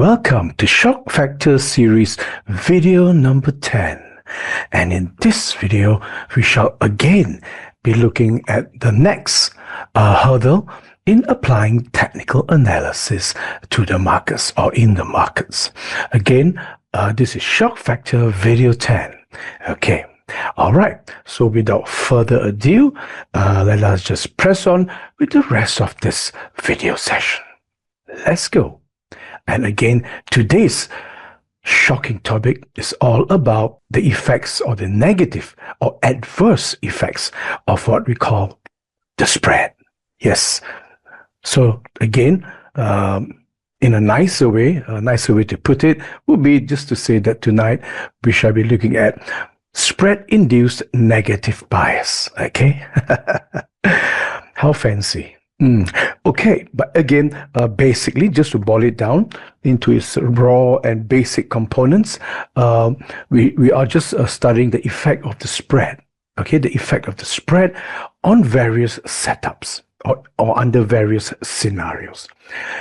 welcome to Shock Factor series video number 10. And in this video, we shall again be looking at the next hurdle in applying technical analysis to the markets or in the markets. Again, this is Shock Factor video 10. Okay. All right, so without further ado, let us just press on with the rest of this video session. Let's go. And again, today's shocking topic is all about the effects or the negative or adverse effects of what we call the spread. Yes. So again, in a nicer way to put it would be just to say that tonight we shall be looking at spread-induced negative bias. Okay. How fancy. Okay, but again, basically, just to boil it down into its raw and basic components, we are just studying the effect of the spread. Okay, the effect of the spread on various setups or under various scenarios.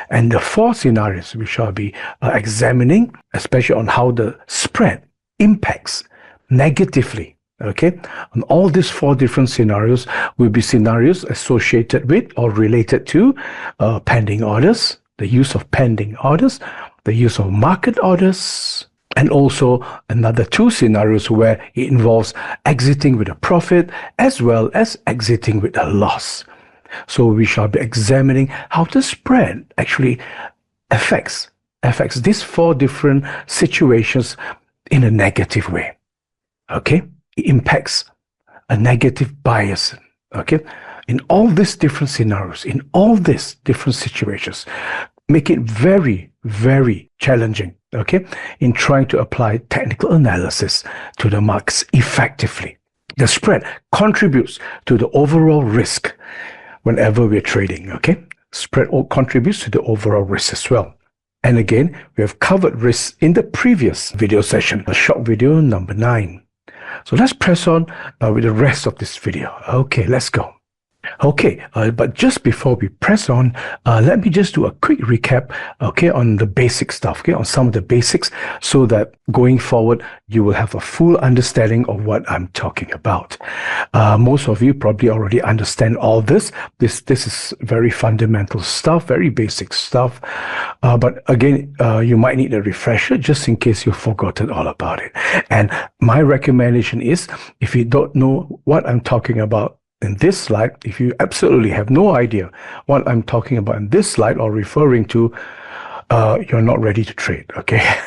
And the four scenarios we shall be examining, especially on how the spread impacts negatively. Okay, and all these four different scenarios will be scenarios associated with or related to pending orders, the use of pending orders, the use of market orders, and also another two scenarios where it involves exiting with a profit as well as exiting with a loss. So we shall be examining how the spread actually affects these four different situations in a negative way. Okay. It impacts a negative bias, okay, in all these different scenarios, in all these different situations, make it very, very challenging, okay, in trying to apply technical analysis to the markets effectively. The spread contributes to the overall risk whenever we're trading, okay. Spread contributes to the overall risk as well. And again, we have covered risks in the previous video session, a short video number 9. So let's press on with the rest of this video. Okay, let's go. Okay, but just before we press on, let me just do a quick recap, okay, on the basic stuff, okay, on some of the basics, so that going forward, you will have a full understanding of what I'm talking about. Most of you probably already understand all this. This is very fundamental stuff, very basic stuff. But again, you might need a refresher just in case you've forgotten all about it. And my recommendation is, if you don't know what I'm talking about in this slide, if you absolutely have no idea what I'm talking about in this slide or referring to, you're not ready to trade, okay?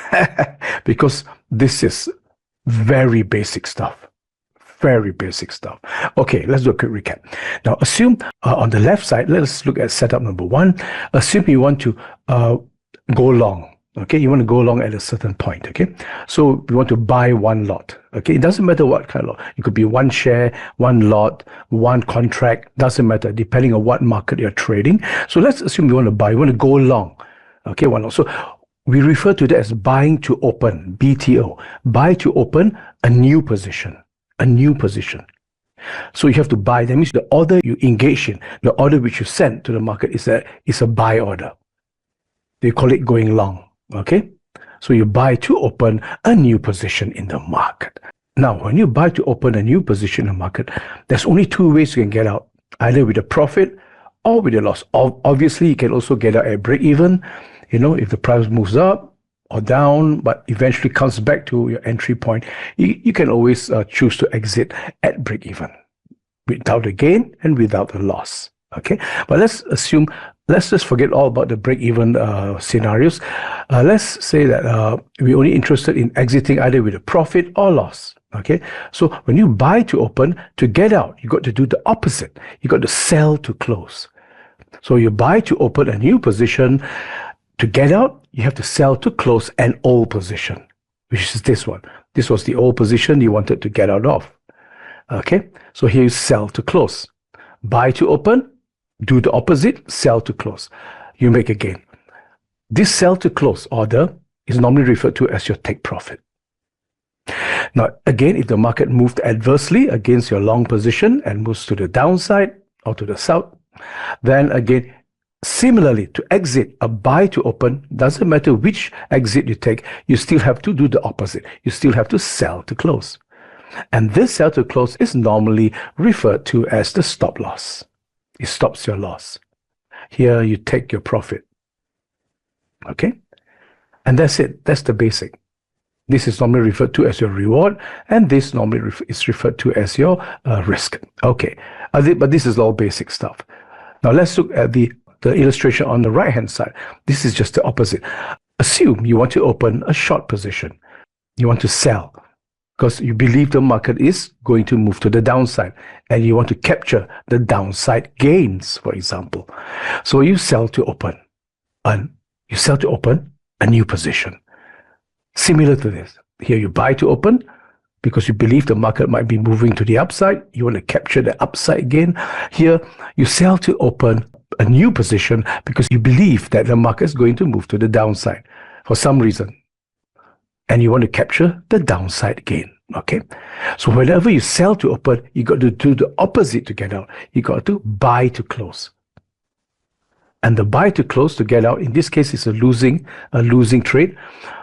Because this is very basic stuff. Very basic stuff. Okay, let's do a quick recap. Now, assume on the left side, let's look at setup number 1. Assume you want to go long. Okay, you want to go along at a certain point, okay? So we want to buy one lot, okay? It doesn't matter what kind of lot. It could be one share, one lot, one contract, doesn't matter, depending on what market you're trading. So let's assume you want to go long, okay, one lot. So we refer to that as buying to open, BTO, buy to open a new position. So you have to buy, that means the order you engage in, the order which you send to the market is a buy order. They call it going long. Okay, so you buy to open a new position in the market. Now, when you buy to open a new position in the market, there's only two ways you can get out, either with a profit or with a loss. Obviously, you can also get out at break even, you know, if the price moves up or down, but eventually comes back to your entry point. You can always choose to exit at break even without a gain and without a loss. Okay, but let's just forget all about the break-even scenarios. Let's say that we're only interested in exiting either with a profit or loss. Okay, so when you buy to open, to get out, you got to do the opposite. You got to sell to close. So you buy to open a new position. To get out, you have to sell to close an old position, which is this one. This was the old position you wanted to get out of. Okay, so here you sell to close. Buy to open. Do the opposite, sell to close. You make a gain. This sell to close order is normally referred to as your take profit. Now, again, if the market moved adversely against your long position and moves to the downside or to the south, then again, Similarly, to exit, a buy to open, doesn't matter which exit you take, you still have to do the opposite. You still have to sell to close. And this sell to close is normally referred to as the stop loss. It stops your loss. Here you take your profit. Okay? And that's it. That's the basic. This is normally referred to as your reward, and this normally is referred to as your risk. Okay, but this is all basic stuff. Now let's look at the illustration on the right-hand side. This is just the opposite. Assume you want to open a short position. You want to sell because you believe the market is going to move to the downside, and you want to capture the downside gains, for example. So you sell to open, and you sell to open a new position. Similar to this, here you buy to open because you believe the market might be moving to the upside. You want to capture the upside gain. Here you sell to open a new position because you believe that the market is going to move to the downside for some reason, and you want to capture the downside gain. Okay, so whenever you sell to open, you got to do the opposite to get out. You got to buy to close. And the buy to close to get out, in this case, is a losing trade.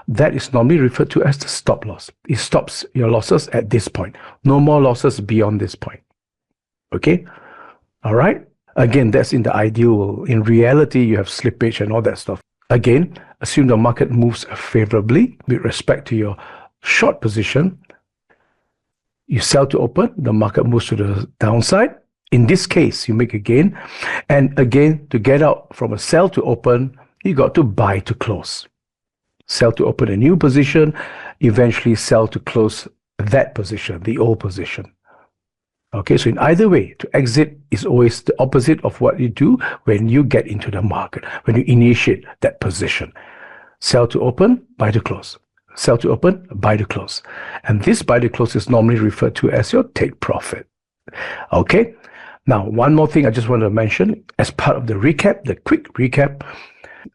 That is normally referred to as the stop loss. It stops your losses at this point. No more losses beyond this point. Okay? All right? Again, that's in the ideal world. In reality, you have slippage and all that stuff. Again, assume the market moves favorably with respect to your short position. You sell to open, the market moves to the downside. In this case, you make a gain. And again, to get out from a sell to open, you got to buy to close. Sell to open a new position, eventually sell to close that position, the old position. Okay, so in either way, to exit is always the opposite of what you do when you get into the market, when you initiate that position. Sell to open, buy to close. Sell to open, buy to close. And this buy to close is normally referred to as your take profit. Okay, now one more thing I just want to mention as part of the recap, the quick recap.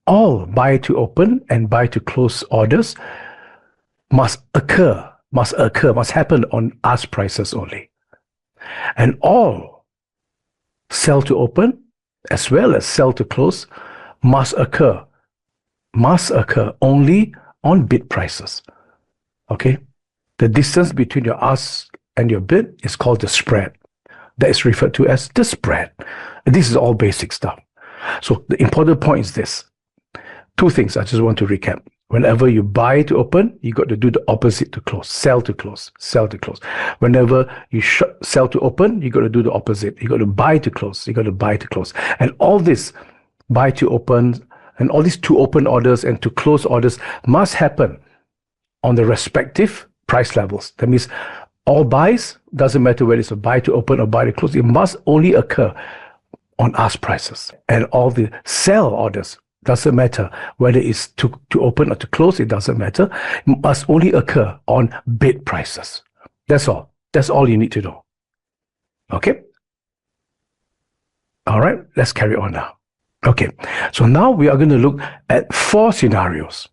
All buy to open and buy to close orders must happen on ask prices only. And all sell to open as well as sell to close must occur only on bid prices. Okay? The distance between your ask and your bid is called the spread. That is referred to as the spread. And this is all basic stuff. So the important point is this. Two things I just want to recap. Whenever you buy to open, you got to do the opposite to close. Sell to close. Sell to close. Whenever you sell to open, you got to do the opposite. You got to buy to close. You got to buy to close. And all this buy to open and all these to open orders and to close orders must happen on the respective price levels. That means all buys, doesn't matter whether it's a buy to open or buy to close, it must only occur on ask prices. And all the sell orders, doesn't matter whether it's to open or to close, it doesn't matter. It must only occur on bid prices. That's all. That's all you need to know. Okay? All right, let's carry on now. Okay, so now we are going to look at 4 scenarios,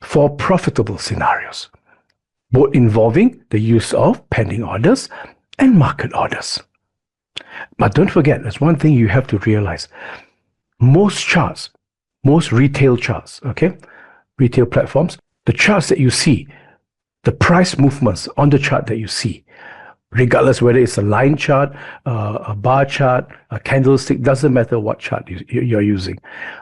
4 profitable scenarios, both involving the use of pending orders and market orders. But don't forget, there's one thing you have to realize. Most charts, most retail charts, okay, retail platforms, the charts that you see, the price movements on the chart that you see, regardless whether it's a line chart, a bar chart, a candlestick, doesn't matter what chart you're using,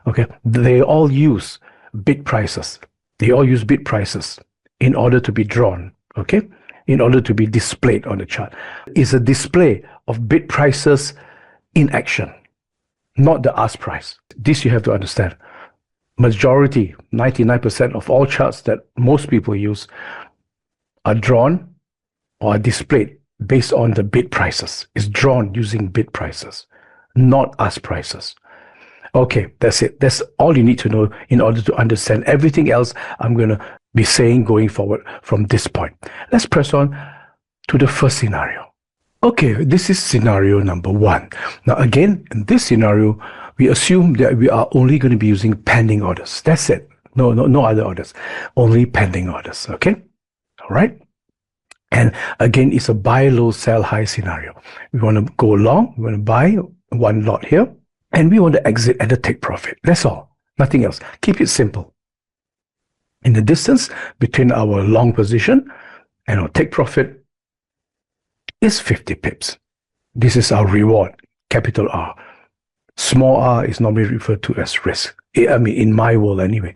okay, they all use bid prices. They all use bid prices in order to be drawn, okay, in order to be displayed on the chart. It's a display of bid prices in action, not the ask price. This you have to understand. Majority, 99% of all charts that most people use are drawn or are displayed based on the bid prices. It's drawn using bid prices, not ask prices. Okay, that's it. That's all you need to know in order to understand everything else I'm going to be saying going forward from this point. Let's press on to the first scenario. Okay, this is scenario number 1. Now again, in this scenario, we assume that we are only going to be using pending orders. That's it. No other orders. Only pending orders. Okay? All right? And again, it's a buy low, sell high scenario. We want to go long. We want to buy one lot here. And we want to exit at the take profit. That's all. Nothing else. Keep it simple. In the distance between our long position and our take profit is 50 pips. This is our reward, capital R. Small r is normally referred to as risk. I mean, in my world anyway,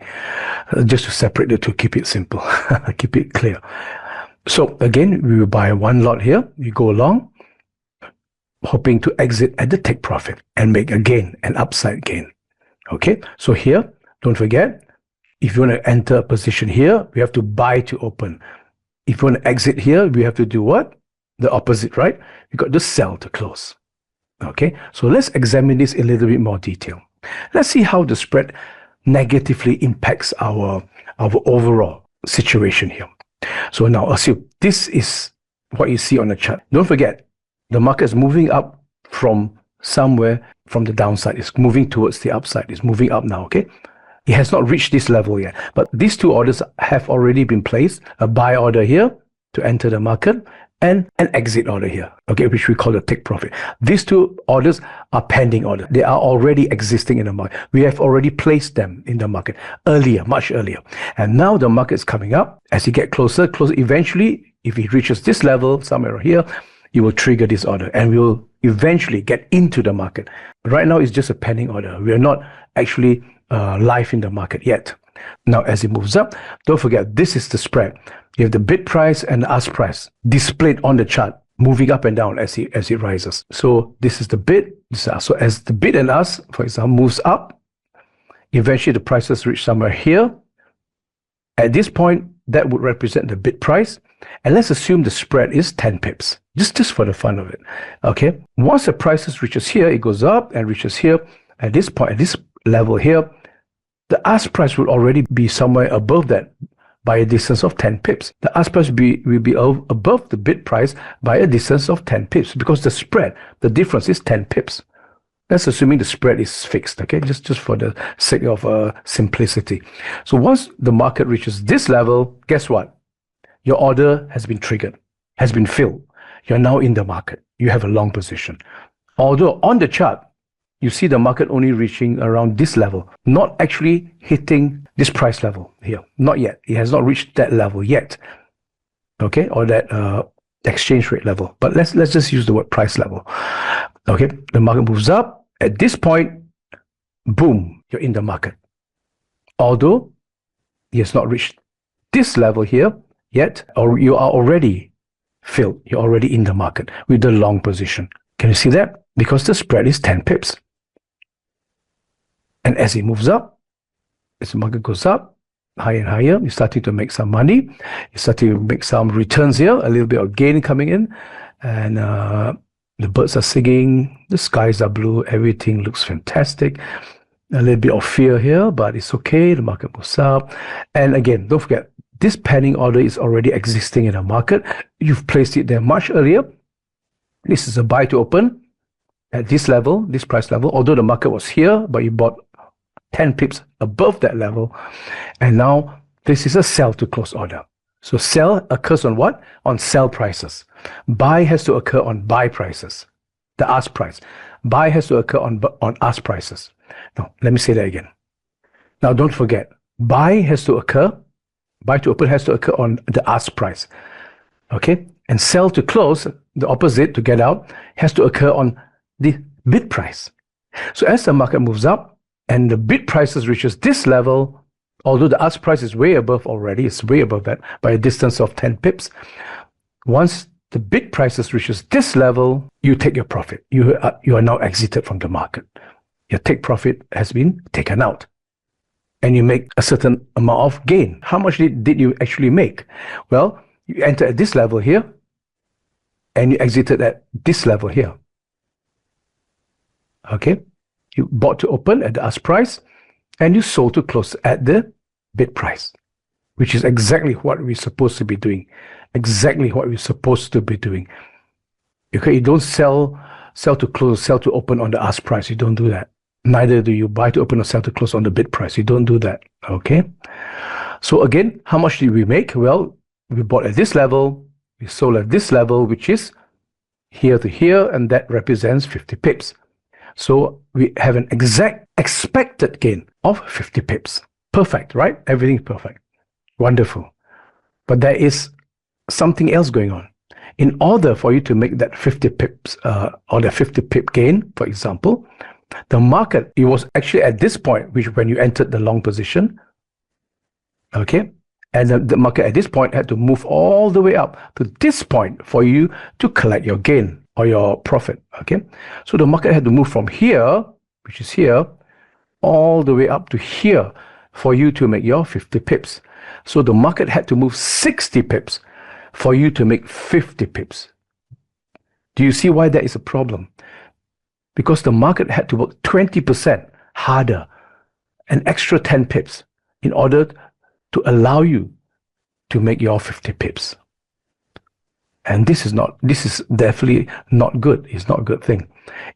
just to separate the two, keep it simple, keep it clear. So again, we will buy one lot here. We go along, hoping to exit at the take profit and make a gain, an upside gain. Okay, so here, don't forget, if you want to enter a position here, we have to buy to open. If you want to exit here, we have to do what? The opposite, right? We got to sell to close. Okay, so let's examine this in a little bit more detail. Let's see how the spread negatively impacts our overall situation here. So now assume this is what you see on the chart. Don't forget, the market is moving up from somewhere from the downside. It's moving towards the upside. It's moving up now, okay? It has not reached this level yet, but these two orders have already been placed. A buy order here to enter the market and an exit order here, okay, which we call the take profit. These two orders are pending orders. They are already existing in the market. We have already placed them in the market earlier, much earlier. And now the market is coming up. As you get closer, eventually, if it reaches this level, somewhere here, you will trigger this order and we will eventually get into the market. Right now, it's just a pending order. We are not actually live in the market yet. Now, as it moves up, don't forget, this is the spread. You have the bid price and the ask price displayed on the chart, moving up and down as it rises. So this is the bid, this is ask. So as the bid and ask, for example, moves up, eventually the prices reach somewhere here. At this point, that would represent the bid price. And let's assume the spread is 10 pips, just for the fun of it. Okay. Once the prices reaches here, it goes up and reaches here. At this point, at this level here, the ask price will already be somewhere above that by a distance of 10 pips. The ask price will be above the bid price by a distance of 10 pips because the spread, the difference is 10 pips. That's assuming the spread is fixed, okay? Just for the sake of simplicity. So once the market reaches this level, guess what? Your order has been triggered, has been filled. You're now in the market. You have a long position. Although on the chart, you see the market only reaching around this level, not actually hitting this price level here. Not yet. It has not reached that level yet, okay, or that exchange rate level. But let's just use the word price level. Okay, the market moves up. At this point, boom, you're in the market. Although it has not reached this level here yet, or you are already filled. You're already in the market with the long position. Can you see that? Because the spread is 10 pips. And as it moves up, as the market goes up, higher and higher, you're starting to make some money. You're starting to make some returns here, a little bit of gain coming in. And the birds are singing, the skies are blue, everything looks fantastic. A little bit of fear here, but it's okay. The market moves up. And again, don't forget, this pending order is already existing in the market. You've placed it there much earlier. This is a buy to open at this level, this price level, although the market was here, but you bought 10 pips above that level. And now this is a sell to close order. So sell occurs on what? On sell prices. Buy has to occur on buy prices, the ask price. Buy has to occur on ask prices. Now, let me say that again. Now, don't forget, buy to open has to occur on the ask price. Okay? And sell to close, the opposite, to get out, has to occur on the bid price. So as the market moves up and the bid prices reaches this level, although the ask price is way above already, it's way above that by a distance of 10 pips. Once the bid prices reaches this level, you take your profit. You are now exited from the market. Your take profit has been taken out. And you make a certain amount of gain. How much did you actually make? Well, you enter at this level here, and you exited at this level here. Okay? You bought to open at the ask price, and you sold to close at the bid price, which is exactly what we're supposed to be doing. Exactly what we're supposed to be doing. Okay? You don't sell to close, sell to open on the ask price. You don't do that. Neither do you buy to open or sell to close on the bid price. You don't do that. Okay? So again, how much did we make? Well, we bought at this level, we sold at this level, which is here to here, and that represents 50 pips. So we have an exact expected gain of 50 pips. Perfect, right? Everything's perfect. Wonderful. But there is something else going on. In order for you to make that 50 pips or the 50 pip gain, for example, the market, it was actually at this point, which when you entered the long position, okay, and the market at this point had to move all the way up to this point for you to collect your gain or your profit, okay? So the market had to move from here, which is here, all the way up to here for you to make your 50 pips. So the market had to move 60 pips for you to make 50 pips. Do you see why that is a problem? Because the market had to work 20% harder, an extra 10 pips, in order to allow you to make your 50 pips. And this is definitely not good. It's not a good thing.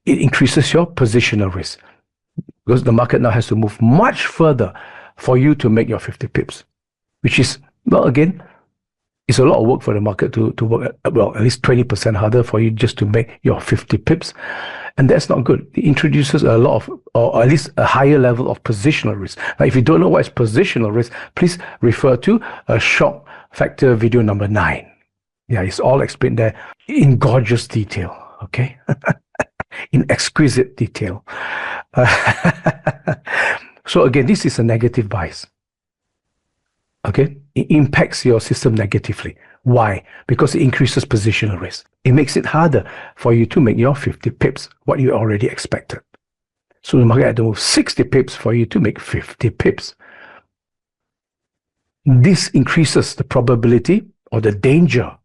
It increases your positional risk because the market now has to move much further for you to make your 50 pips, which is, well, again, it's a lot of work for the market to work at least 20% harder for you just to make your 50 pips. And that's not good. It introduces a lot of, or at least a higher level of positional risk. Now, if you don't know what is positional risk, please refer to a shock factor video number 9. Yeah, it's all explained there in gorgeous detail, okay? In exquisite detail. So again, this is a negative bias. Okay, it impacts your system negatively. Why? Because it increases positional risk. It makes it harder for you to make your 50 pips, what you already expected. So the market had to move 60 pips for you to make 50 pips. This increases the probability or the danger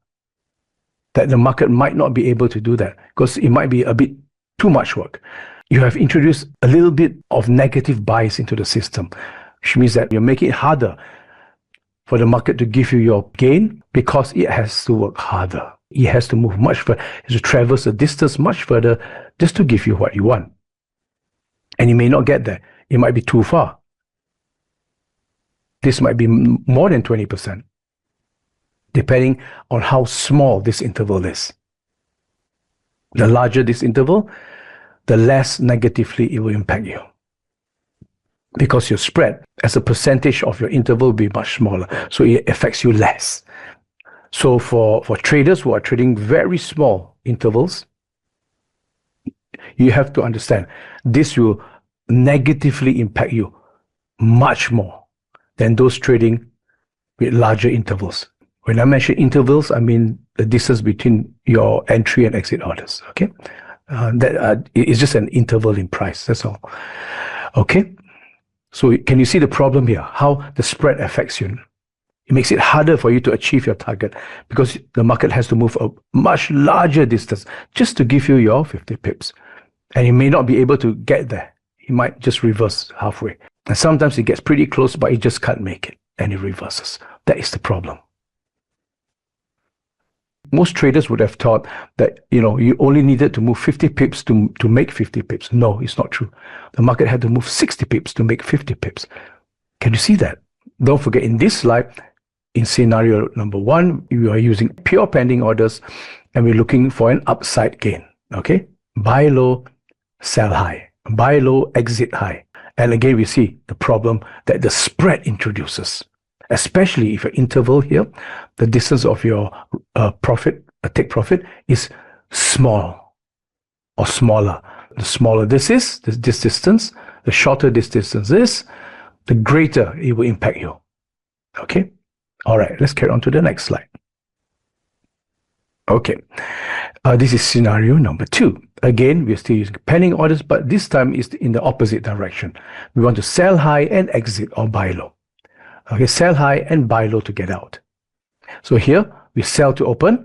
that the market might not be able to do that because it might be a bit too much work. You have introduced a little bit of negative bias into the system, which means that you're making it harder for the market to give you your gain because it has to work harder. It has to move much further. It has to traverse the distance much further just to give you what you want. And you may not get there. It might be too far. This might be more than 20%, depending on how small this interval is. The larger this interval, the less negatively it will impact you, because your spread as a percentage of your interval will be much smaller, so it affects you less. So for traders who are trading very small intervals, you have to understand this will negatively impact you much more than those trading with larger intervals. When I mention intervals, I mean the distance between your entry and exit orders, okay? That is just an interval in price, that's all. Okay? So can you see the problem here? How the spread affects you? It makes it harder for you to achieve your target because the market has to move a much larger distance just to give you your 50 pips. And you may not be able to get there. It might just reverse halfway. And sometimes it gets pretty close, but it just can't make it and it reverses. That is the problem. Most traders would have thought that, you only needed to move 50 pips to make 50 pips. No, it's not true. The market had to move 60 pips to make 50 pips. Can you see that? Don't forget, in this slide, in scenario number 1, we are using pure pending orders and we're looking for an upside gain. Okay? Buy low, sell high. Buy low, exit high. And again, we see the problem that the spread introduces. Especially if your interval here, the distance of your take profit is small or smaller. The smaller this is, this distance, the shorter this distance is, the greater it will impact you. Okay? All right, let's carry on to the next slide. Okay, this is scenario number 2. Again, we're still using pending orders, but this time is in the opposite direction. We want to sell high and exit or buy low. Okay, sell high and buy low to get out. So here, we sell to open.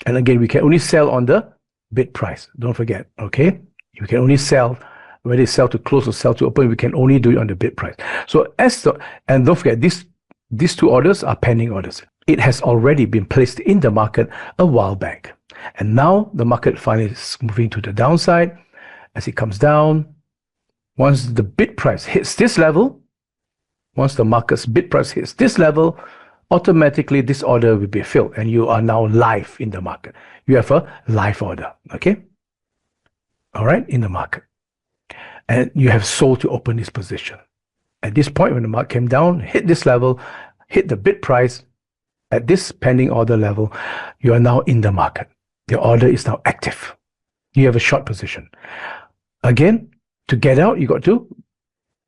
And again, we can only sell on the bid price. Don't forget, okay? You can only sell, whether it's sell to close or sell to open, we can only do it on the bid price. So and don't forget, these two orders are pending orders. It has already been placed in the market a while back. And now the market finally is moving to the downside. As it comes down, once the bid price hits this level, once the market's bid price hits this level, automatically this order will be filled and you are now live in the market. You have a live order, okay? all right, in the market. And you have sold to open this position. At this point, when the market came down, hit this level, hit the bid price, at this pending order level, you are now in the market. Your order is now active. You have a short position. Again, to get out, you got to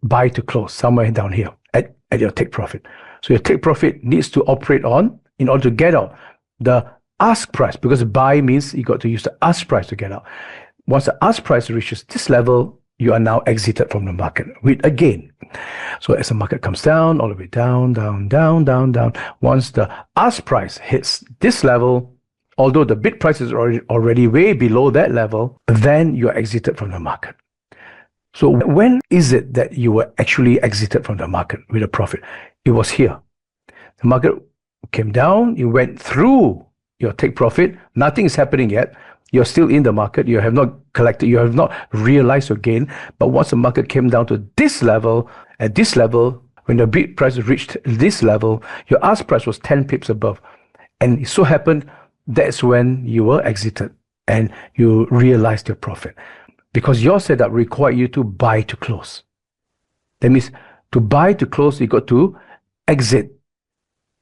buy to close somewhere down here at your take profit. So your take profit needs to operate on, in order to get out, the ask price, because buy means you got to use the ask price to get out. Once the ask price reaches this level, you are now exited from the market with a gain. So as the market comes down, all the way down, down, down, down, down, once the ask price hits this level, although the bid price is already way below that level, then you are exited from the market. So when is it that you were actually exited from the market with a profit? It was here. The market came down, you went through your take profit, nothing is happening yet. You're still in the market, you have not collected, you have not realized your gain. But once the market came down to this level, at this level, when the bid price reached this level, your ask price was 10 pips above. And it so happened that's when you were exited and you realized your profit. Because your setup required you to buy to close. That means to buy to close, you got to exit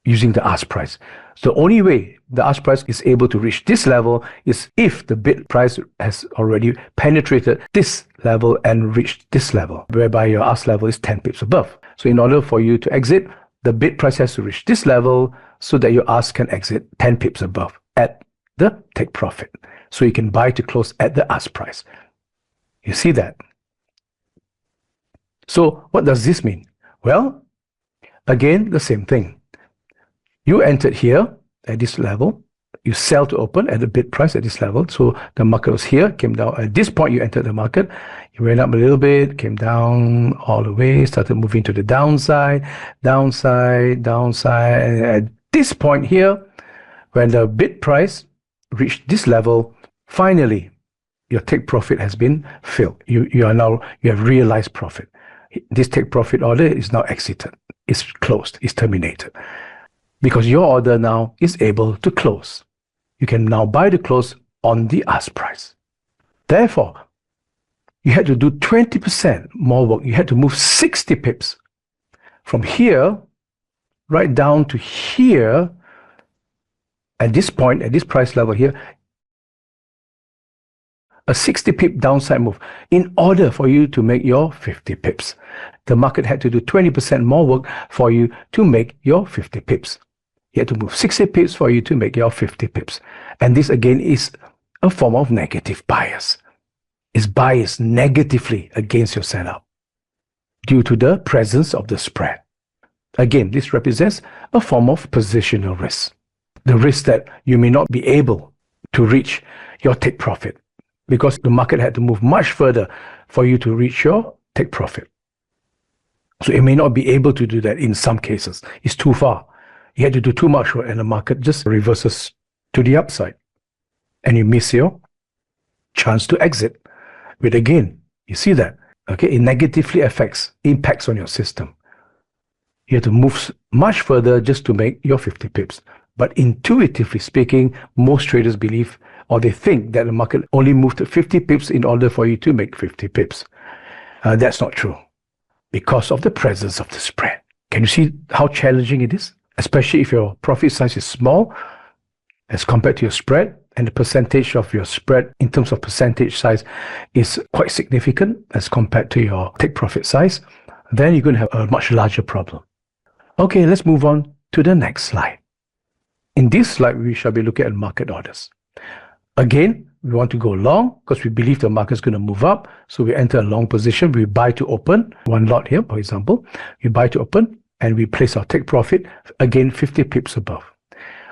using the ask price. So the only way the ask price is able to reach this level is if the bid price has already penetrated this level and reached this level, whereby your ask level is 10 pips above. So in order for you to exit, the bid price has to reach this level so that your ask can exit 10 pips above at the take profit. So you can buy to close at the ask price. You see that? So what does this mean? Well, again, the same thing. You entered here at this level. You sell to open at the bid price at this level. So the market was here, came down. At this point, you entered the market. You went up a little bit, came down all the way, started moving to the downside, downside, downside. And at this point here, when the bid price reached this level, finally, your take profit has been filled. You have realized profit. This take profit order is now exited. It's closed. It's terminated. Because your order now is able to close. You can now buy the close on the ask price. Therefore, you had to do 20% more work. You had to move 60 pips from here right down to here. At this point, at this price level here, a 60 pip downside move in order for you to make your 50 pips. The market had to do 20% more work for you to make your 50 pips. You had to move 60 pips for you to make your 50 pips. And this again is a form of negative bias. It's biased negatively against your setup due to the presence of the spread. Again, this represents a form of positional risk. The risk that you may not be able to reach your take profit because the market had to move much further for you to reach your take profit. So it may not be able to do that in some cases. It's too far. You had to do too much work and the market just reverses to the upside. And you miss your chance to exit with a gain. You see that? Okay, it negatively impacts on your system. You have to move much further just to make your 50 pips. But intuitively speaking, most traders believe or they think that the market only moved 50 pips in order for you to make 50 pips. That's not true because of the presence of the spread. Can you see how challenging it is? Especially if your profit size is small as compared to your spread, and the percentage of your spread in terms of percentage size is quite significant as compared to your take profit size, then you're going to have a much larger problem. Okay, let's move on to the next slide. In this slide, we shall be looking at market orders. Again, we want to go long because we believe the market is going to move up. So we enter a long position. We buy to open one lot here, for example. We buy to open and we place our take profit again 50 pips above.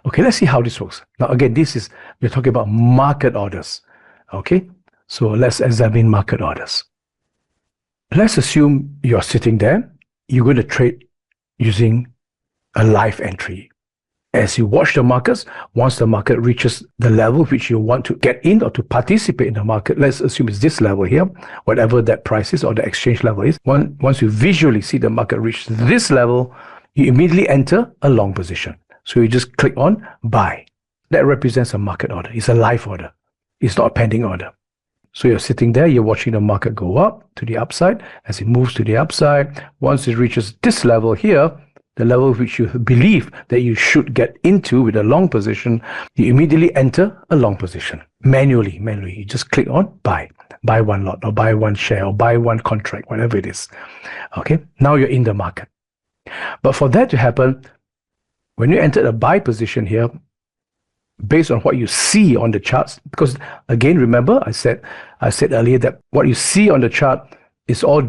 Okay, let's see how this works. Now, again, we're talking about market orders. Okay, so let's examine market orders. Let's assume you're sitting there. You're going to trade using a live entry. As you watch the markets, once the market reaches the level which you want to get in or to participate in the market, let's assume it's this level here, whatever that price is or the exchange level is. Once you visually see the market reach this level, you immediately enter a long position. So you just click on buy. That represents a market order. It's a live order. It's not a pending order. So you're sitting there, you're watching the market go up to the upside. As it moves to the upside, once it reaches this level here, the level which you believe that you should get into with a long position, you immediately enter a long position. Manually. You just click on buy. Buy one lot, or buy one share, or buy one contract, whatever it is. Okay, now you're in the market. But for that to happen, when you enter a buy position here, based on what you see on the charts, because again, remember, I said earlier that what you see on the chart is all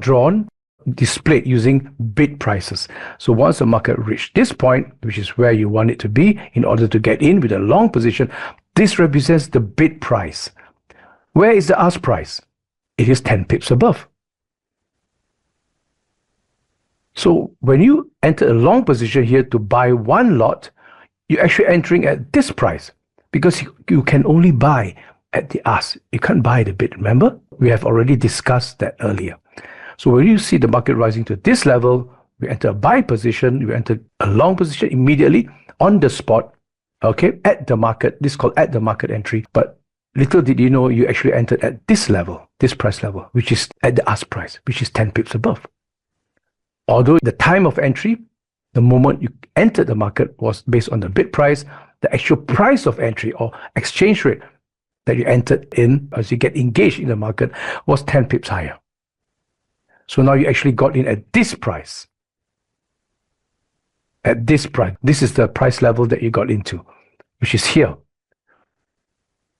displayed using bid prices. So once the market reached this point, which is where you want it to be in order to get in with a long position, this represents the bid price. Where is the ask price? It is 10 pips above. So when you enter a long position here to buy one lot, you're actually entering at this price because you can only buy at the ask. You can't buy the bid, remember? We have already discussed that earlier. So when you see the market rising to this level, we enter a buy position, you enter a long position immediately on the spot, okay, at the market. This is called at the market entry. But little did you know, you actually entered at this level, this price level, which is at the ask price, which is 10 pips above. Although the time of entry, the moment you entered the market, was based on the bid price, the actual price of entry or exchange rate that you entered in as you get engaged in the market was 10 pips higher. So now you actually got in at this price. At this price. This is the price level that you got into, which is here.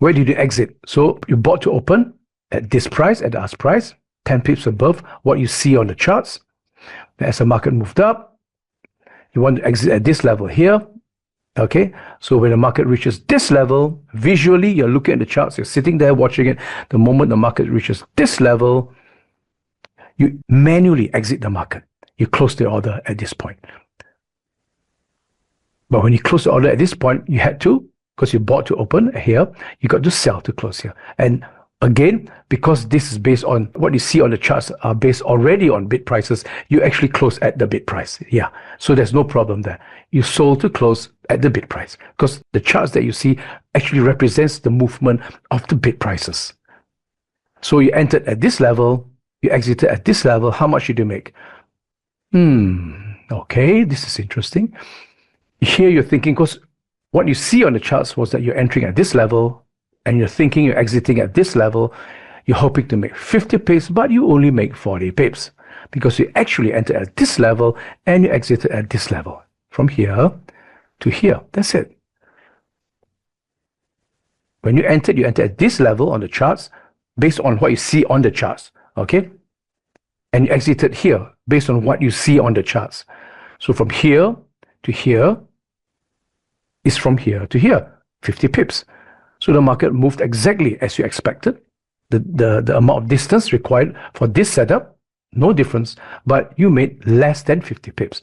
Where did you exit? So you bought to open at this price, at the ask price, 10 pips above what you see on the charts. As the market moved up, you want to exit at this level here. Okay, so when the market reaches this level, visually, you're looking at the charts, you're sitting there watching it. The moment the market reaches this level, you manually exit the market. You close the order at this point. But when you close the order at this point, you had to, because you bought to open here, you got to sell to close here. And again, because this is based on what you see on the charts are based already on bid prices, you actually close at the bid price. Yeah, so there's no problem there. You sold to close at the bid price because the charts that you see actually represents the movement of the bid prices. So you entered at this level, you exited at this level. How much did you make? Okay, this is interesting. Here you're thinking, because what you see on the charts was that you're entering at this level and you're thinking you're exiting at this level. You're hoping to make 50 pips, but you only make 40 pips because you actually entered at this level and you exited at this level. From here to here. That's it. When you entered at this level on the charts based on what you see on the charts. Okay? And you exited here based on what you see on the charts. So from here to here is from here to here, 50 pips. So the market moved exactly as you expected. The amount of distance required for this setup, no difference, but you made less than 50 pips.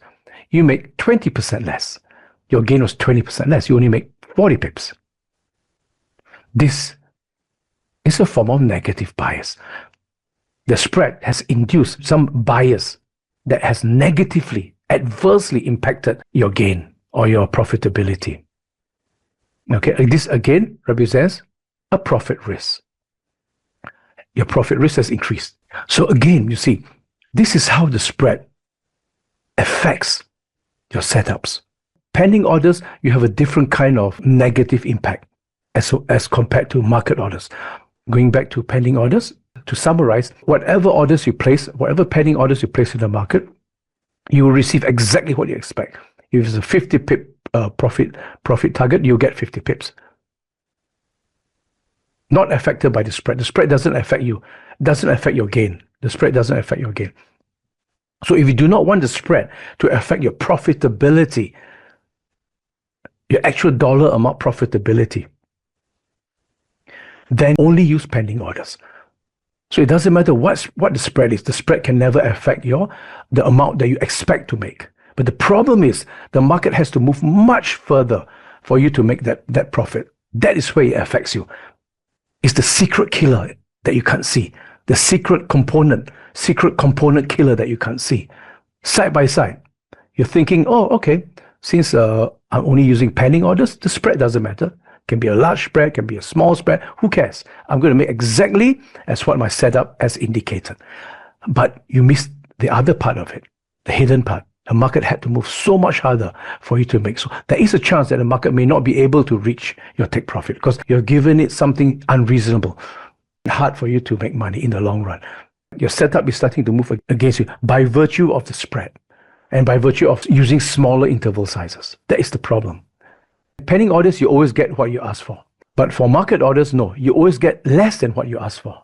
You made 20% less. Your gain was 20% less. You only make 40 pips. This is a form of negative bias. The spread has induced some bias that has negatively, adversely impacted your gain or your profitability. Okay, this again represents a profit risk. Your profit risk has increased. So again, you see, this is how the spread affects your setups. Pending orders, you have a different kind of negative impact as compared to market orders. Going back to pending orders, to summarize, whatever orders you place, whatever pending orders you place in the market, you will receive exactly what you expect. If it's a 50 pip profit target, you'll get 50 pips. Not affected by the spread. The spread doesn't affect you. It doesn't affect your gain. The spread doesn't affect your gain. So if you do not want the spread to affect your profitability, your actual dollar amount profitability, then only use pending orders. So it doesn't matter what the spread is. The spread can never affect the amount that you expect to make. But the problem is the market has to move much further for you to make that profit. That is where it affects you. It's the secret killer that you can't see. The secret component killer that you can't see. Side by side, you're thinking, oh, okay, since I'm only using pending orders, the spread doesn't matter. Can be a large spread, can be a small spread. Who cares? I'm going to make exactly as what my setup has indicated. But you missed the other part of it, the hidden part. The market had to move so much harder for you to make. So there is a chance that the market may not be able to reach your take profit because you're giving it something unreasonable. Hard for you to make money in the long run. Your setup is starting to move against you by virtue of the spread and by virtue of using smaller interval sizes. That is the problem. Pending orders, you always get what you ask for. But for market orders, no, you always get less than what you ask for.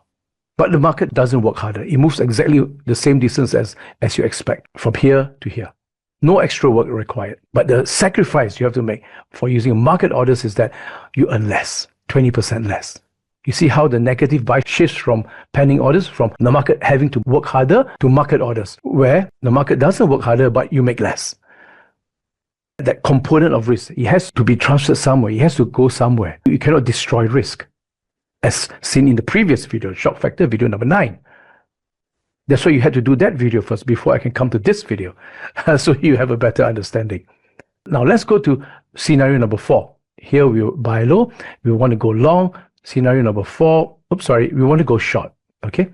But the market doesn't work harder. It moves exactly the same distance as you expect, from here to here. No extra work required. But the sacrifice you have to make for using market orders is that you earn less, 20% less. You see how the negative bias shifts from pending orders, from the market having to work harder to market orders, where the market doesn't work harder, but you make less. That component of risk, it has to be transferred somewhere. It has to go somewhere. You cannot destroy risk. As seen in the previous video, shock factor, video number 9. That's why you had to do that video first before I can come to this video, so you have a better understanding. Now let's go to scenario number 4. Here we buy low, we want to go long. Scenario number 4, we want to go short, okay?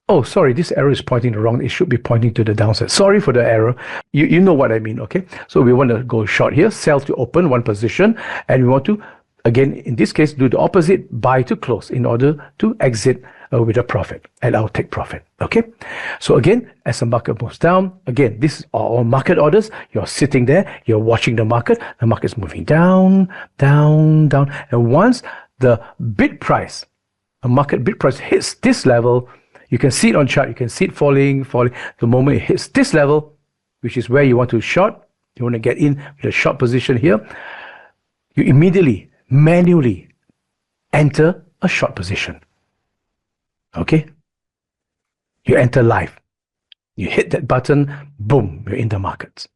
Oh, sorry, this arrow is pointing the wrong, it should be pointing to the downside. Sorry for the arrow, you know what I mean, okay? So we want to go short here, sell to open one position, and we want to, again, in this case, do the opposite, buy to close in order to exit with a profit, and I'll take profit, okay? So again, as the market moves down, again, this are all market orders. You're sitting there, you're watching the market's moving down, down, down, and once the bid price, a market bid price hits this level, you can see it on chart, you can see it falling. The moment it hits this level, which is where you want to short, you want to get in with a short position here, you immediately, manually enter a short position. Okay? You enter live. You hit that button, boom, you're in the markets.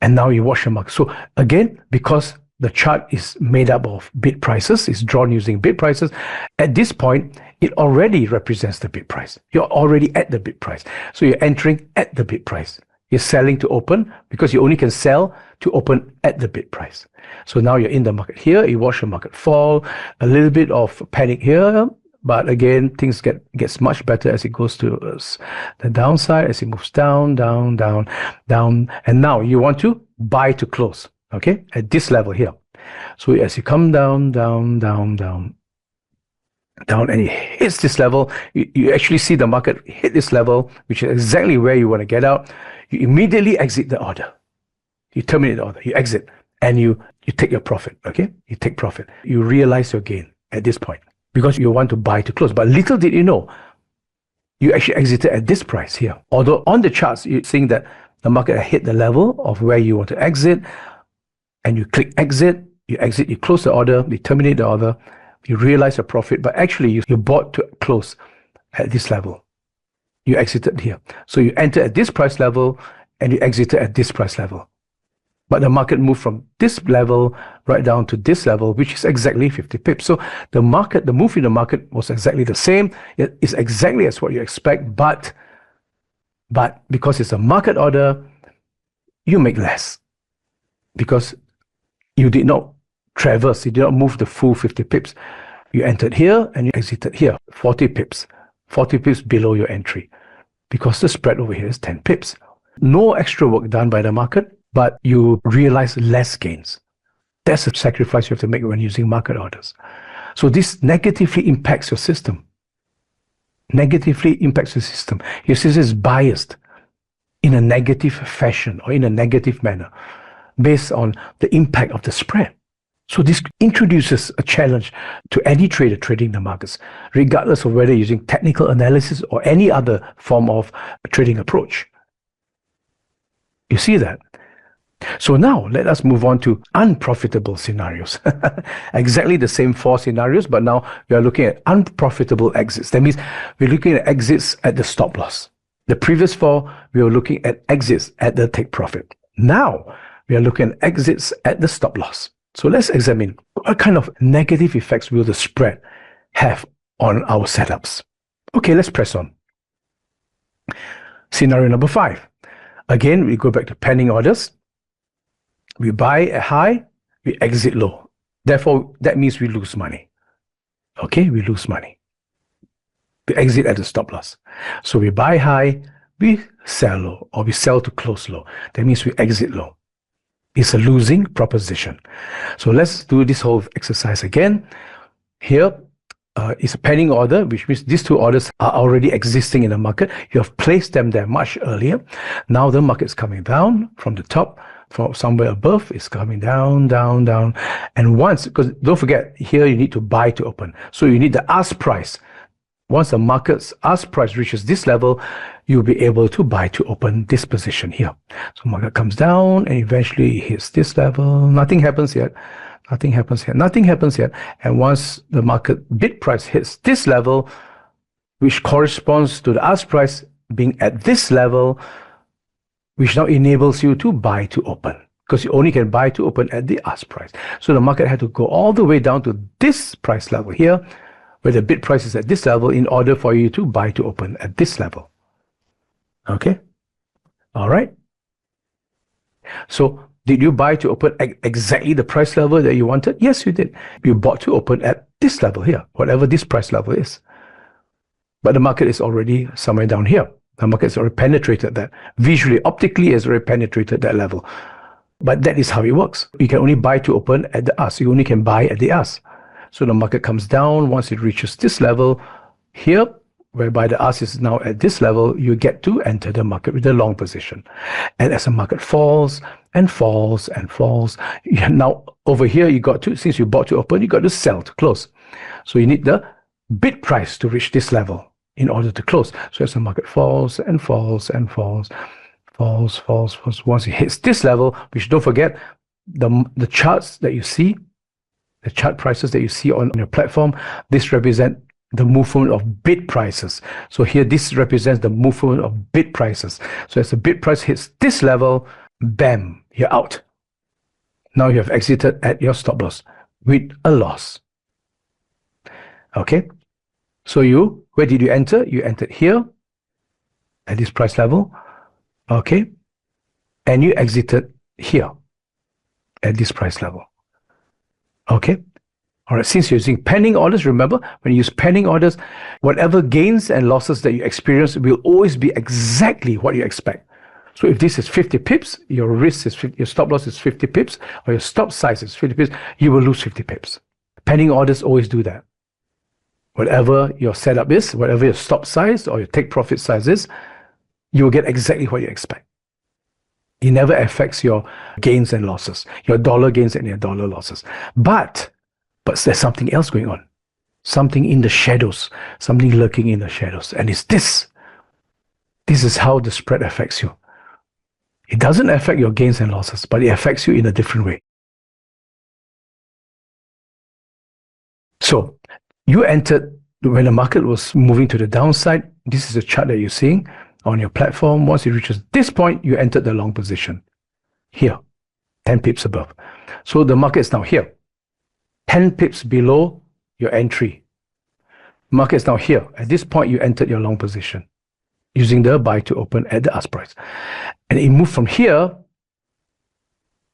And now you watch the market. So again, because the chart is made up of bid prices, it's drawn using bid prices, at this point, it already represents the bid price. You're already at the bid price. So you're entering at the bid price. You're selling to open because you only can sell to open at the bid price. So now you're in the market here, you watch the market fall, a little bit of panic here, but again, things gets much better as it goes to the downside, as it moves down, down, down, down. And now you want to buy to close, okay, at this level here. So as you come down, down, down, down, down, and it hits this level, you actually see the market hit this level, which is exactly where you want to get out. You immediately exit the order. You terminate the order, you exit, and you take your profit, okay? You take profit. You realize your gain at this point because you want to buy to close. But little did you know, you actually exited at this price here. Although on the charts, you're seeing that the market hit the level of where you want to exit, and you click exit, you close the order, you terminate the order, you realize your profit, but actually you bought to close at this level. You exited here. So you enter at this price level and you exited at this price level. But the market moved from this level right down to this level, which is exactly 50 pips. So the move in the market was exactly the same. It's exactly as what you expect, but because it's a market order, you make less because you did not traverse, you did not move the full 50 pips. You entered here and you exited here, 40 pips below your entry, because the spread over here is 10 pips. No extra work done by the market, but you realize less gains. That's a sacrifice you have to make when using market orders. So this negatively impacts your system. Negatively impacts your system. Your system is biased in a negative fashion or in a negative manner based on the impact of the spread. So this introduces a challenge to any trader trading the markets, regardless of whether using technical analysis or any other form of trading approach. You see that? So now let us move on to unprofitable scenarios. Exactly the same 4 scenarios, but now we are looking at unprofitable exits. That means we're looking at exits at the stop loss. The previous 4, we were looking at exits at the take profit. Now we are looking at exits at the stop loss. So let's examine what kind of negative effects will the spread have on our setups. Okay, let's press on. Scenario number 5. Again, we go back to pending orders. We buy at high, we exit low. Therefore, that means we lose money. Okay, we lose money. We exit at the stop loss. So we buy high, we sell low, or we sell to close low. That means we exit low. It's a losing proposition. So let's do this whole exercise again. Here is a pending order, which means these two orders are already existing in the market. You have placed them there much earlier. Now the market's coming down from the top, from somewhere above, it's coming down, down, down. And once, because don't forget, here you need to buy to open. So you need the ask price. Once the market's ask price reaches this level, you'll be able to buy to open this position here. So market comes down and eventually hits this level. Nothing happens yet. Nothing happens here. Nothing happens yet. And once the market bid price hits this level, which corresponds to the ask price being at this level, which now enables you to buy to open, because you only can buy to open at the ask price. So the market had to go all the way down to this price level here, where the bid price is at this level, in order for you to buy to open at this level. Okay? All right? So did you buy to open exactly the price level that you wanted? Yes, you did. You bought to open at this level here, whatever this price level is. But the market is already somewhere down here. The market has already penetrated that. Visually, optically, has already penetrated that level. But that is how it works. You can only buy to open at the ask. You only can buy at the ask. So the market comes down. Once it reaches this level here, whereby the ask is now at this level, you get to enter the market with a long position. And as the market falls and falls and falls, now over here you got to, since you bought to open, you got to sell to close. So you need the bid price to reach this level in order to close. So as the market falls and falls and falls, falls, once it hits this level, which don't forget, the charts that you see, the chart prices that you see on your platform, this represent the movement of bid prices. So here, this represents the movement of bid prices. So as the bid price hits this level, bam, you're out. Now you have exited at your stop loss with a loss. Okay? So where did you enter? You entered here at this price level. Okay? And you exited here at this price level. Okay? All right, since you're using pending orders, remember, when you use pending orders, whatever gains and losses that you experience will always be exactly what you expect. So if this is 50 pips, your risk is your stop loss is 50 pips, or your stop size is 50 pips, you will lose 50 pips. Pending orders always do that. Whatever your setup is, whatever your stop size or your take profit size is, you will get exactly what you expect. It never affects your gains and losses, your dollar gains and your dollar losses. But there's something else going on, something in the shadows, something lurking in the shadows. And it's this. This is how the spread affects you. It doesn't affect your gains and losses, but it affects you in a different way. So you entered when the market was moving to the downside. This is a chart that you're seeing on your platform. Once it reaches this point, you entered the long position here, 10 pips above. So the market is now here, 10 pips below your entry. Market is now here. At this point, you entered your long position using the buy to open at the ask price. And it moved from here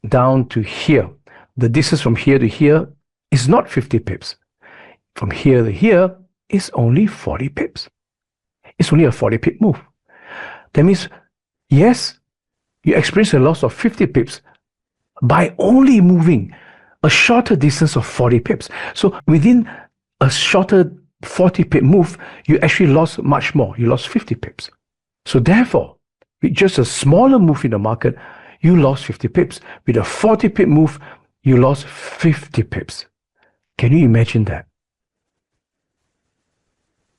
down to here. The distance from here to here is not 50 pips. From here to here is only 40 pips. It's only a 40 pip move. That means, yes, you experience a loss of 50 pips by only moving a shorter distance of 40 pips. So within a shorter 40 pip move, you actually lost much more. You lost 50 pips. So therefore, with just a smaller move in the market, you lost 50 pips. With a 40 pip move, you lost 50 pips. Can you imagine that?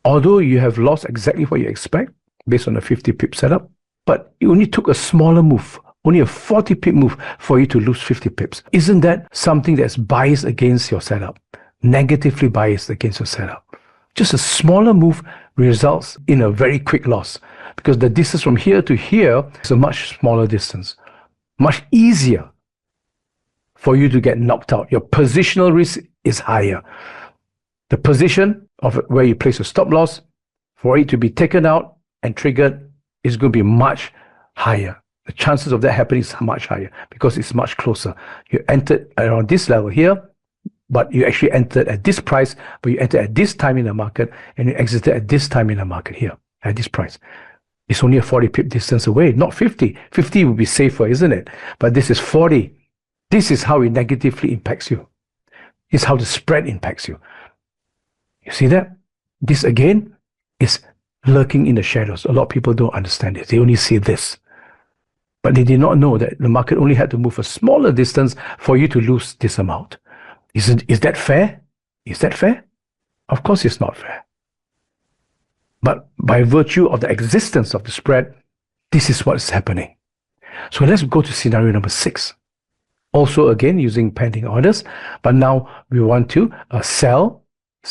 Although you have lost exactly what you expect based on a 50 pip setup, but it only took a smaller move, only a 40 pip move for you to lose 50 pips. Isn't that something that's biased against your setup? Negatively biased against your setup. Just a smaller move results in a very quick loss, because the distance from here to here is a much smaller distance, much easier for you to get knocked out. Your positional risk is higher. The position of where you place a stop loss, for it to be taken out and triggered, is going to be much higher. The chances of that happening is much higher because it's much closer. You entered around this level here. but you actually entered at this price, but you entered at this time in the market, and you exited at this time in the market here, at this price. It's only a 40 pip distance away, not 50. 50 would be safer, isn't it? But this is 40. This is how it negatively impacts you. It's how the spread impacts you. You see that? This again is lurking in the shadows. A lot of people don't understand it. They only see this. But they did not know that the market only had to move a smaller distance for you to lose this amount. Is that fair? Is that fair? Of course it's not fair. But by virtue of the existence of the spread, this is what's happening. So let's go to scenario number 6. Also again using pending orders, but now we want to sell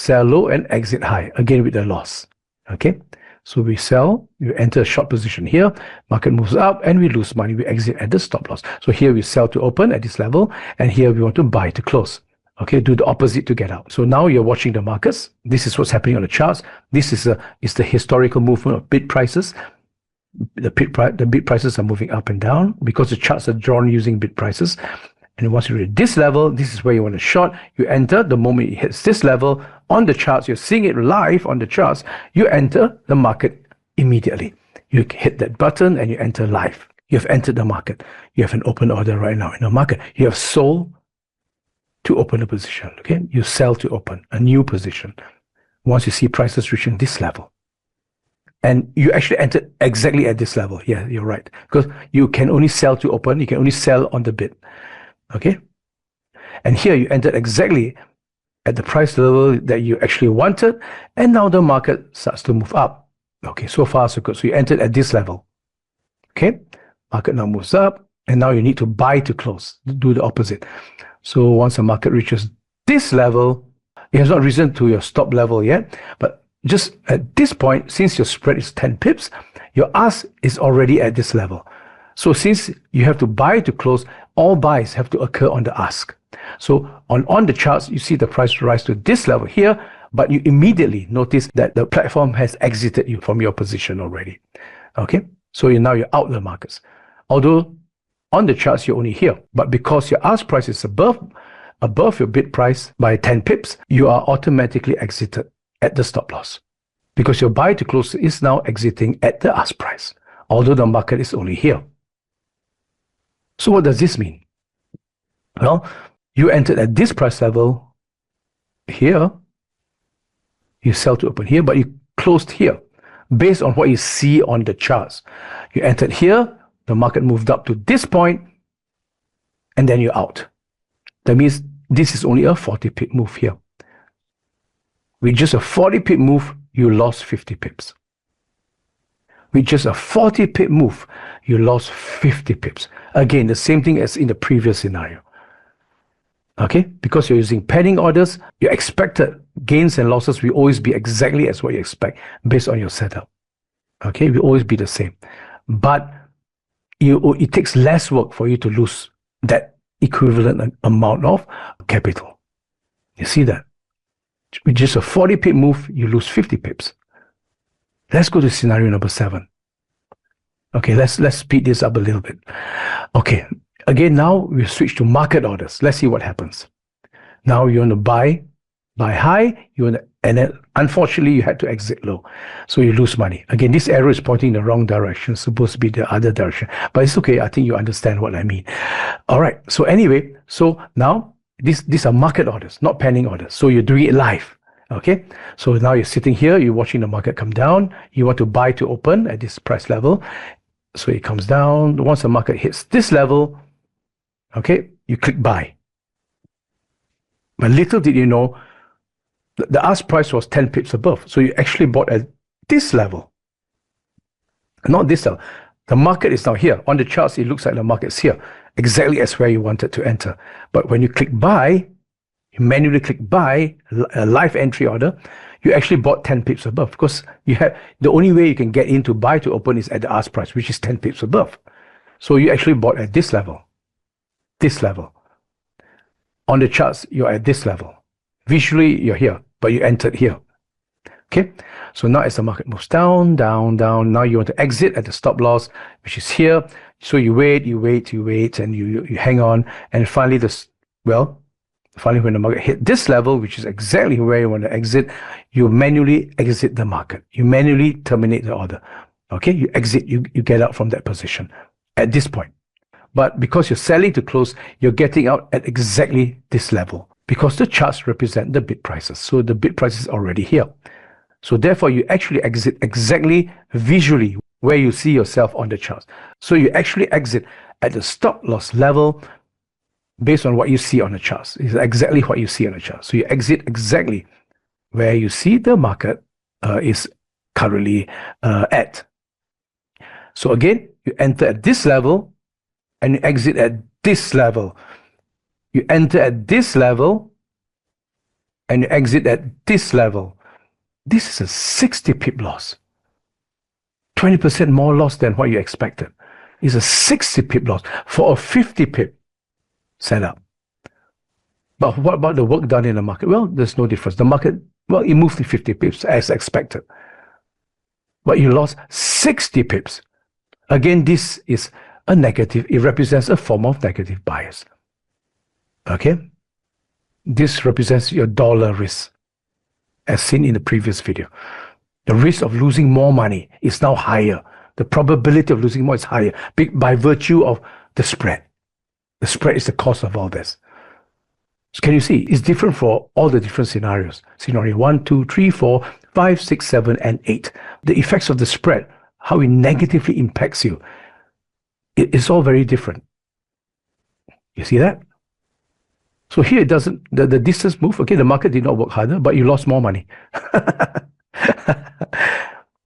low and exit high, again with the loss. Okay, so we sell, you enter a short position here, market moves up and we lose money, we exit at the stop loss. So here we sell to open at this level, and here we want to buy to close. Okay, do the opposite to get out. So now you're watching the markets. This is what's happening on the charts. This is the historical movement of bid prices. The bid prices are moving up and down because the charts are drawn using bid prices. And once you reach this level, this is where you want to short. You enter the moment it hits this level on the charts. You're seeing it live on the charts. You enter the market immediately. You hit that button and you enter live. You have entered the market. You have an open order right now in the market. You have sold to open a position. Okay, you sell to open a new position. Once you see prices reaching this level, and you actually entered exactly at this level. Yeah, you're right, because you can only sell to open. You can only sell on the bid. Okay, and here you entered exactly at the price level that you actually wanted, and now the market starts to move up. Okay, so far so good. So you entered at this level. Okay, market now moves up, and now you need to buy to close. Do the opposite. So once the market reaches this level, it has not risen to your stop level yet, but just at this point, since your spread is 10 pips, your ask is already at this level. So since you have to buy to close, all buys have to occur on the ask. So on the charts, you see the price rise to this level here, but you immediately notice that the platform has exited you from your position already. Okay, so now you're out of the markets. Although on the charts, you're only here, but because your ask price is above your bid price by 10 pips, you are automatically exited at the stop loss because your buy to close is now exiting at the ask price, although the market is only here. So what does this mean? Well, you entered at this price level here, you sell to open here, but you closed here based on what you see on the charts. You entered here, the market moved up to this point, and then you're out. That means this is only a 40 pip move here. With just a 40 pip move, you lost 50 pips. With just a 40 pip move, you lost 50 pips. Again, the same thing as in the previous scenario. Okay, because you're using pending orders, your expected gains and losses will always be exactly as what you expect based on your setup. Okay, will always be the same. But it takes less work for you to lose that equivalent amount of capital. You see that? With just a 40 pip move, you lose 50 pips. Let's go to scenario number 7. Okay, let's speed this up a little bit. Okay, again, now we switch to market orders. Let's see what happens. Now you want to buy high, and then unfortunately you had to exit low, so you lose money. Again, this arrow is pointing in the wrong direction. It's supposed to be the other direction, but it's okay. I think you understand what I mean. All right, so anyway, so now these are market orders, not pending orders, so you're doing it live. Okay, so now you're sitting here, you're watching the market come down, you want to buy to open at this price level, so it comes down. Once the market hits this level, okay, you click buy. But little did you know, the ask price was 10 pips above. So you actually bought at this level, not this level. The market is now here. On the charts, it looks like the market's here, exactly as where you wanted to enter. But when you click buy, you manually click buy, a live entry order, you actually bought 10 pips above, because you have the only way you can get into buy to open is at the ask price, which is 10 pips above. So you actually bought at this level. This level. On the charts, you're at this level. Visually, you're here, but you entered here. Okay, so now as the market moves down, down, down, now you want to exit at the stop loss, which is here. So you wait, and you hang on, and finally Finally, when the market hit this level, which is exactly where you want to exit, you manually exit the market. You manually terminate the order. Okay, you exit, you get out from that position at this point. But because you're selling to close, you're getting out at exactly this level because the charts represent the bid prices. So the bid price is already here. So therefore, you actually exit exactly visually where you see yourself on the charts. So you actually exit at the stop loss level based on what you see on the charts. It's exactly what you see on the chart. So you exit exactly where you see the market is currently at. So again, you enter at this level and you exit at this level. You enter at this level and you exit at this level. This is a 60 pip loss. 20% more loss than what you expected. It's a 60 pip loss for a 50 pip setup. But what about the work done in the market? Well, there's no difference. The market, well, it moved to 50 pips as expected. But you lost 60 pips. Again, this is a negative. It represents a form of negative bias. Okay? This represents your dollar risk, as seen in the previous video. The risk of losing more money is now higher. The probability of losing more is higher by virtue of the spread. The spread is the cause of all this. So can you see? It's different for all the different scenarios. Scenario 1, 2, 3, 4, 5, 6, 7, and 8. The effects of the spread, how it negatively impacts you, it's all very different. You see that? So here it doesn't, the distance move, okay, the market did not work harder, but you lost more money.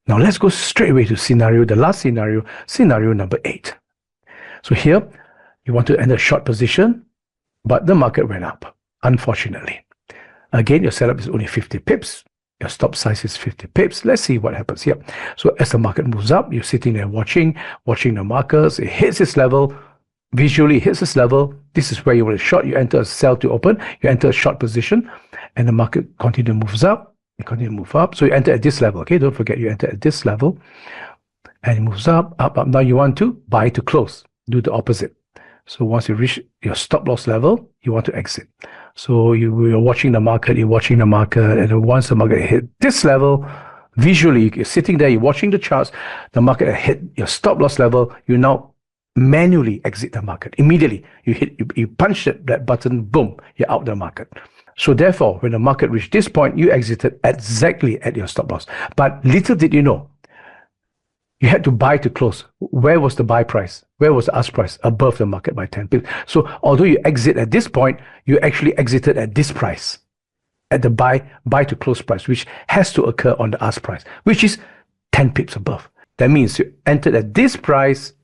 Now let's go straight away to the last scenario, scenario number 8. So here, you want to enter a short position, but the market went up, unfortunately. Again, your setup is only 50 pips. Your stop size is 50 pips. Let's see what happens here. So as the market moves up, you're sitting there watching the markers. It hits this level. Visually, it hits this level. This is where you want to short. You enter a sell to open. You enter a short position, and the market continues moves up. It continues to move up. So you enter at this level. Okay, don't forget you enter at this level, and it moves up, up, up. Now you want to buy to close. Do the opposite. So once you reach your stop loss level, you want to exit. So you're watching the market, and then once the market hit this level, visually, you're sitting there, you're watching the charts, the market hit your stop loss level, you now manually exit the market. Immediately, you punch that button, boom, you're out the market. So therefore, when the market reached this point, you exited exactly at your stop loss. But little did you know, you had to buy to close. Where was the buy price? Where was the ask price? Above the market by 10 pips. So although you exit at this point, you actually exited at this price, at the buy to close price, which has to occur on the ask price, which is 10 pips above. That means you entered at this price,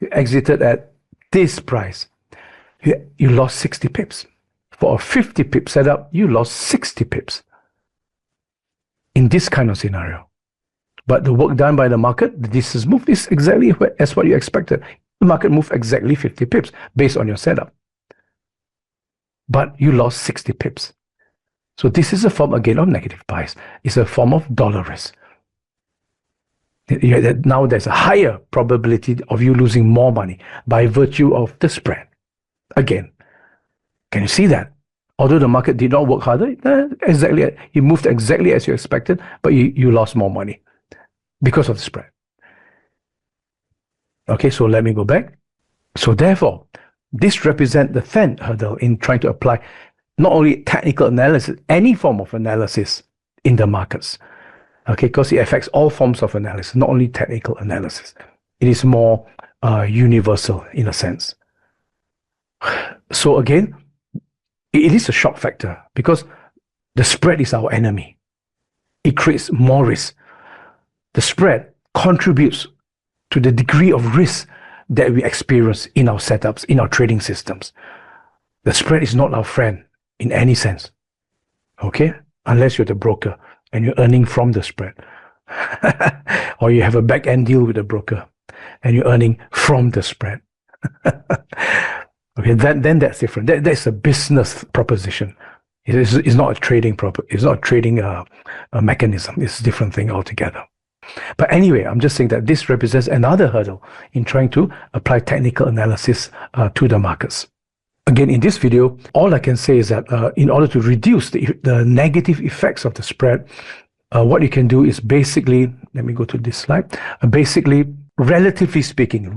you exited at this price. You lost 60 pips. For a 50 pip setup, you lost 60 pips in this kind of scenario. But the work done by the market, the distance move is exactly as what you expected. The market moved exactly 50 pips based on your setup. But you lost 60 pips. So this is a form, again, of negative bias. It's a form of dollar risk. Now there's a higher probability of you losing more money by virtue of the spread. Again, can you see that? Although the market did not work harder, exactly, it moved exactly as you expected, but you lost more money because of the spread. Okay, so let me go back. So therefore, this represents the 10th hurdle in trying to apply not only technical analysis, any form of analysis in the markets. Okay, because it affects all forms of analysis, not only technical analysis. It is more universal in a sense. So again, it is a shock factor because the spread is our enemy. It creates more risk. The spread contributes to the degree of risk that we experience in our setups, in our trading systems. The spread is not our friend in any sense. Okay? Unless you're the broker and you're earning from the spread. Or you have a back-end deal with the broker and you're earning from the spread. Okay, then that's different. That's a business proposition. It's not a trading it's not a trading mechanism. It's a different thing altogether. But anyway, I'm just saying that this represents another hurdle in trying to apply technical analysis to the markets. Again, in this video, all I can say is that in order to reduce the negative effects of the spread, what you can do is basically, let me go to this slide, basically, relatively speaking,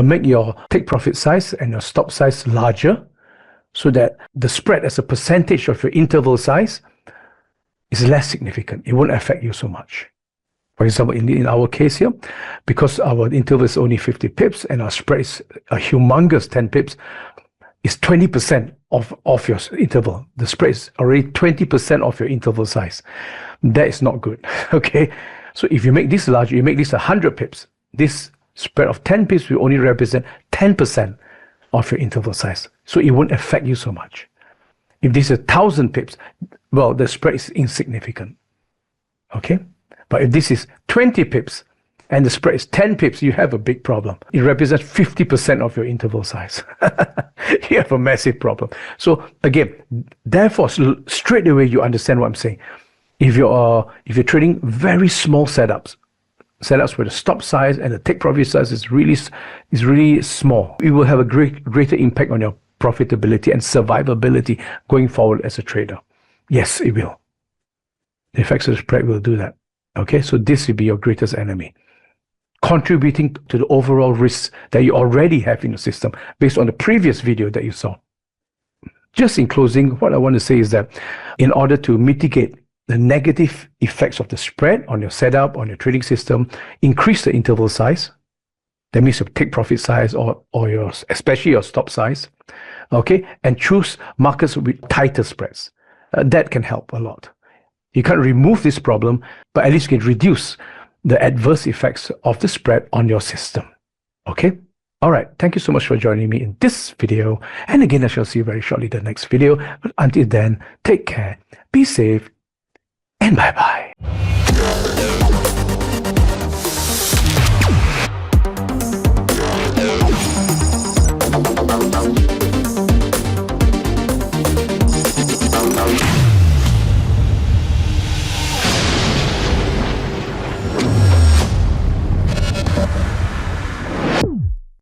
make your take profit size and your stop size larger so that the spread as a percentage of your interval size is less significant. It won't affect you so much. For example, in our case here, because our interval is only 50 pips and our spread is a humongous 10 pips, is 20% of your interval. The spread is already 20% of your interval size. That is not good, okay? So if you make this larger, you make this 100 pips, this spread of 10 pips will only represent 10% of your interval size. So it won't affect you so much. If this is 1,000 pips, well, the spread is insignificant, okay? But if this is 20 pips and the spread is 10 pips, you have a big problem. It represents 50% of your interval size. You have a massive problem. So again, therefore, straight away you understand what I'm saying. If you're trading very small setups where the stop size and the take profit size is really small, it will have a greater impact on your profitability and survivability going forward as a trader. Yes, it will. The effects of the spread will do that. Okay, so this will be your greatest enemy, contributing to the overall risks that you already have in the system based on the previous video that you saw. Just in closing, what I want to say is that in order to mitigate the negative effects of the spread on your setup, on your trading system, increase the interval size. That means your take profit size or your, especially your stop size. Okay, and choose markets with tighter spreads. That can help a lot. You can't remove this problem, but at least you can reduce the adverse effects of the spread on your system. Okay? All right. Thank you so much for joining me in this video. And again, I shall see you very shortly in the next video. But until then, take care, be safe, and bye-bye.